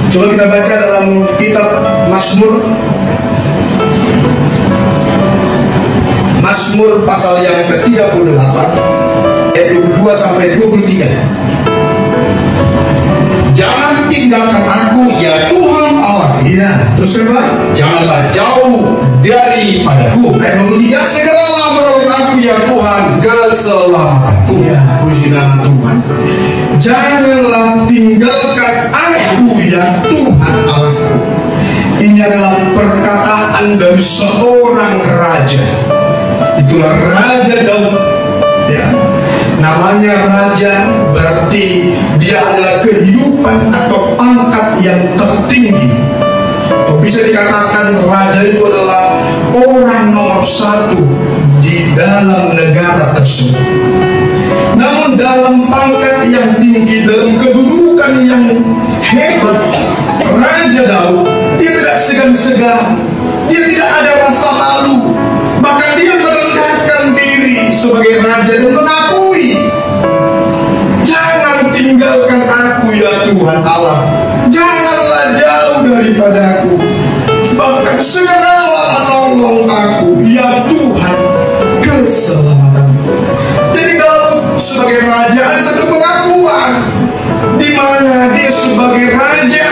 Coba kita baca dalam kitab Mazmur pasal yang ke-38 ayat 22 sampai 23. Jangan tinggalkan aku ya Tuhan Allah. Iya, terus apa? Janganlah jauh daripadaku. Ayat 23, segeralah menolong aku ya Tuhan, keselamatanku. Ya, puji nama Tuhan. Janganlah tinggalkan aku ya Tuhan Allahku. Ini adalah perkataan dari seorang raja. Itulah Raja Daud. Ya. Namanya raja berarti dia adalah kehidupan atau pangkat yang tertinggi. Bisa dikatakan raja itu adalah orang nomor satu di dalam negara tersebut. Namun dalam pangkat yang tinggi, dalam kedudukan yang hebat, Raja Daud, dia tidak segan-segan, dia tidak ada rasa malu, bahkan dia merendahkan diri sebagai raja dan mengakui, jangan tinggalkan aku ya Tuhan Allah, janganlah jauh daripadaku, bahkan segeralah menolong aku ya Tuhan, keselamatanku. Jadi Daud sebagai raja ada satu pengakuan di mana dia sebagai raja,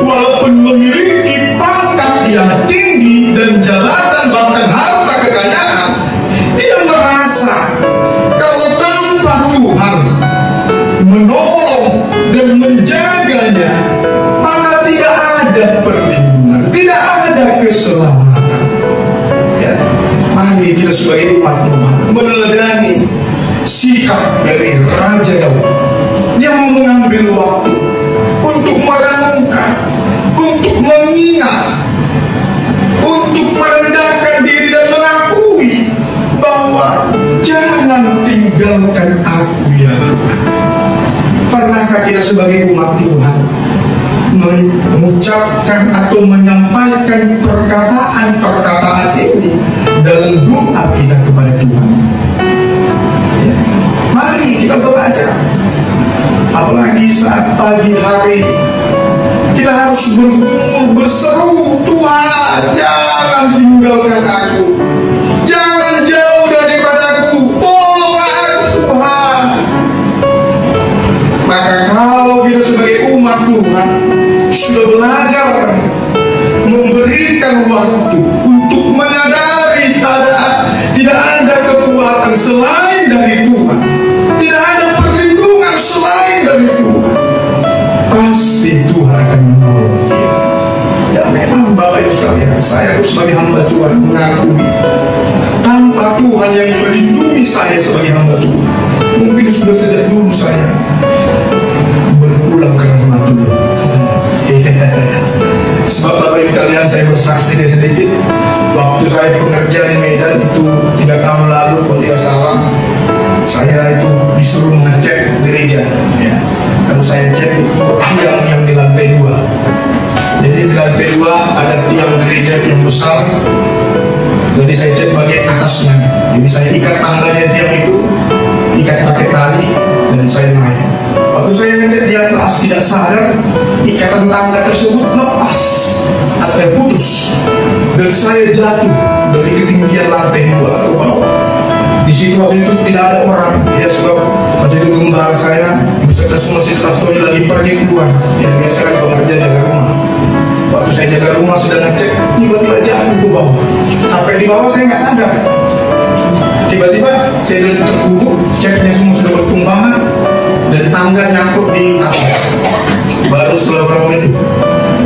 walaupun memiliki pangkat yang tinggi dan jabatan bahkan harta kekayaan, dia merasa kalau tanpa Tuhan menolong dan menjaganya, maka tidak ada perlindungan, tidak ada keselamatan. Ya, mari kita sebagai umat Tuhan meneladani sikap dari Raja Daud. Dia mau mengambil waktu untuk merenungkan, untuk mengingat, untuk merendahkan diri dan mengakui bahwa jangan tinggalkan aku ya Tuhan. Pernahkah kita sebagai umat Tuhan mengucapkan atau menyampaikan perkataan-perkataan ini dalam doa kita kepada Tuhan? Ya. Mari kita baca. Apalagi saat pagi hari kita harus bergumul, berseru, Tuhan jangan tinggalkan aku, jangan jauh daripadaku, tolonglah aku Tuhan. Maka kalau kita sebagai umat Tuhan sudah belajar memberikan waktu untuk menyadari tidak ada kekuatan selain dari Tuhan, tidak ada perlindungan selain dari Tuhan, pasti Tuhan akan menolong kita. Ya memang Bapak Ibu sekalian, saya sebagai hamba Tuhan mengakui tanpa Tuhan yang melindungi saya sebagai hamba Tuhan, mungkin sudah sejak dulu saya berpulang ke rahmat Tuhan. Sebab Bapak Ibu sekalian, saya bersaksi sedikit. Waktu saya bekerja di Medan itu 3 tahun lalu kalau tidak salah, saya itu disuruh mengecek gereja. Ya. Lalu saya cek itu tiang yang di lantai 2. Jadi di lantai 2 ada tiang gereja yang besar. Jadi saya cek bagian atasnya. Jadi saya ikat tangganya tiang itu, ikat pakai tali, dan saya naik. Waktu saya ngecek di atas, tidak sadar ikatan tangga tersebut lepas atau putus, dan saya jatuh dari ketinggian lantai 2 ke bawah. Di situ waktu itu tidak ada orang, ya sebab waktu itu gembala saya beserta semua siswa pastori lagi pergi keluar. Yang biasa kan pekerja jaga rumah. Waktu saya jaga rumah sudah ngecek, tiba-tiba jatuh ke bawah. Sampai di bawah saya nggak sadar. Tiba-tiba saya udah terkubur, ceknya semua sudah bertumbangan dan tangga nyangkut di atas. Baru setelah berapa menit,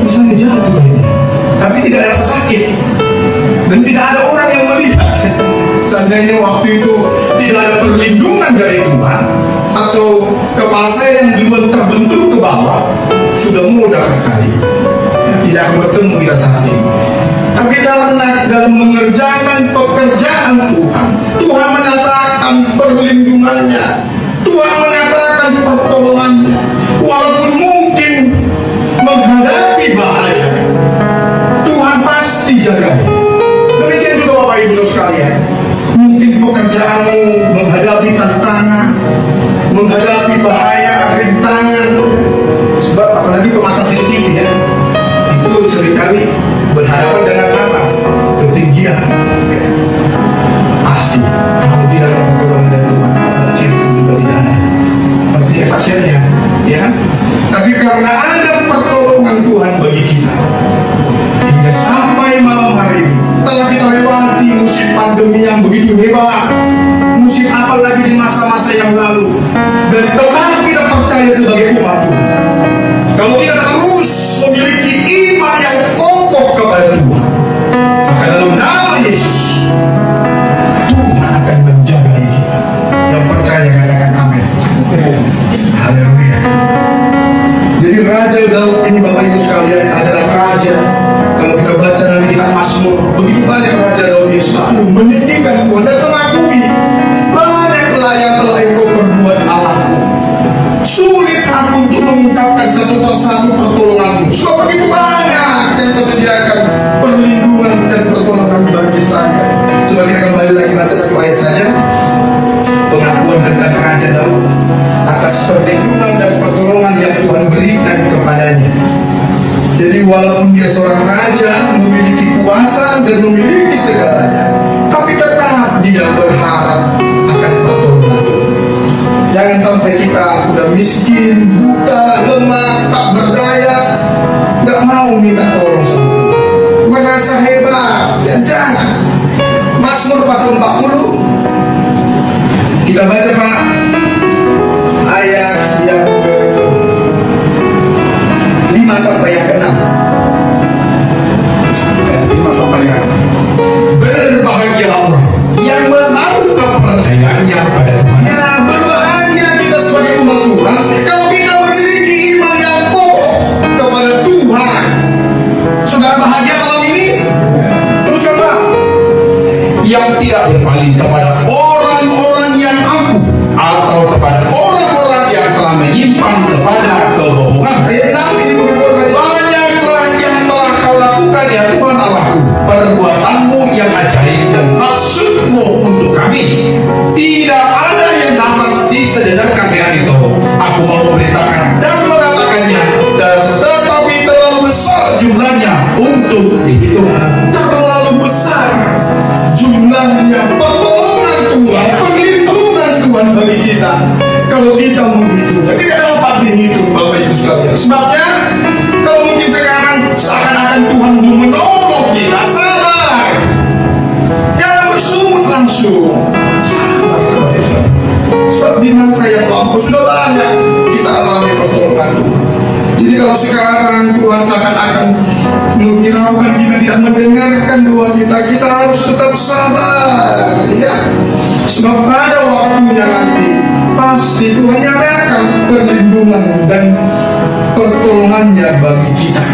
saya jatuh kayaknya. Tapi tidak ada rasa sakit dan tidak ada orang yang melihat. Seandainya waktu itu tidak ada perlindungan dari Tuhan, atau kepala saya yang duluan terbentur ke bawah sudah meledak kali, tidak akan bertemu kita saat ini. Tapi dalam mengerjakan pekerjaan Tuhan, Tuhan menyatakan perlindungannya, Tuhan menyatakan pertolongannya, walaupun mungkin menghadapi bahaya, Tuhan pasti jaga. Demikian juga Bapak Ibu sekalian, mungkin pekerjaanmu menghadapi tantangan, menghadapi bahaya, rintangan. Sebab apalagi pemasan CCTV ya, seringkali berhadapan dengan apa? Ketinggian. Pasti kalau tidak ada pertolongan dari Tuhan, berarti juga tidak ada. Seperti kesaksiannya, ya. Tapi karena ada pertolongan Tuhan bagi kita, hingga sampai malam hari ini telah kita lewati musim pandemi yang begitu hebat, musim apalagi di masa-masa yang lalu, dan tetap kita percaya sebagai umat Tuhan. Kalau kita terus memiliki iman yang kokoh kepada Tuhan, maka dalam nama Yesus Tuhan akan menjaga kita. Yang percaya katakan amin. Haleluya. Jadi Raja Daud ini Bapak Ibu sekalian adalah raja. Kalau kita baca dalam kitab Mazmur, begitu banyak Raja Daud yang selalu meninggikan Tuhan dan mengakui banyaklah yang telah Engkau perbuat Allahku. Sulit aku untuk mengungkapkan satu persatu pertolonganmu. Sudah begitu banyak yang Kau sediakan perlindungan dan pertolongan bagi saya. Coba kita kembali lagi baca satu ayat saja. Pengakuan tentang Raja Daud atas perlindungan dan pertolongan yang Tuhan berikan kepadanya. Jadi walaupun dia seorang raja, memiliki kuasa dan memiliki segalanya, tapi tetap dia berharap akan pertolongan. Jangan sampai kita udah miskin, buta, lemah, tak berdaya, gak mau minta tolong sama Tuhan, merasa hebat. Ya jangan. Mazmur pasal 40 kita baca Pak, ayat yang ke-5 sampai yang ke-6. 5 sampai yang ke-6. Berbahagialah orang yang menaruh kepercayaannya pada Tuhan. Ya, berbahagia kita sebagai umat Tuhan kalau kita memiliki iman yang kokoh kepada Tuhan. Saudara bahagia malam ini? Teruskan Pak. Yang tidak berpaling kepada orang-orang yang angkuh atau kepada orang-orang yang telah menyimpan kepada kebohongan. Ayat 6 ini banyaklah yang telah Kau lakukan ya Tuhan Allahku, perbuatanmu yang ajaib dan maksudmu untuk kami tidak ada yang dapat disejajarkan dengan itu. Aku mau memberitakan dan mengatakannya, tetapi terlalu besar jumlahnya untuk dihitung. Terlalu besar jumlahnya pertolongan Tuhan, perlindungan Tuhan bagi kita. Kalau kita menghitungnya tidak dapat dihitung Bapak Ibu sekalian. Sebabnya kalau mungkin sekarang seakan-akan Tuhan belum menolong kita, sabar. Jangan bersungut langsung. Sabar Bapak Ibu. Sebab di masa yang lampau sudah banyak kita alami pertolongan Tuhan. Jadi kalau sekarang Tuhan seakan-akan menghiraukan kita, tidak mendengarkan doa kita, kita harus tetap sabar, ya. Sebab pada waktunya nanti pasti Tuhan nyatakan perlindungan dan pertolongannya bagi kita.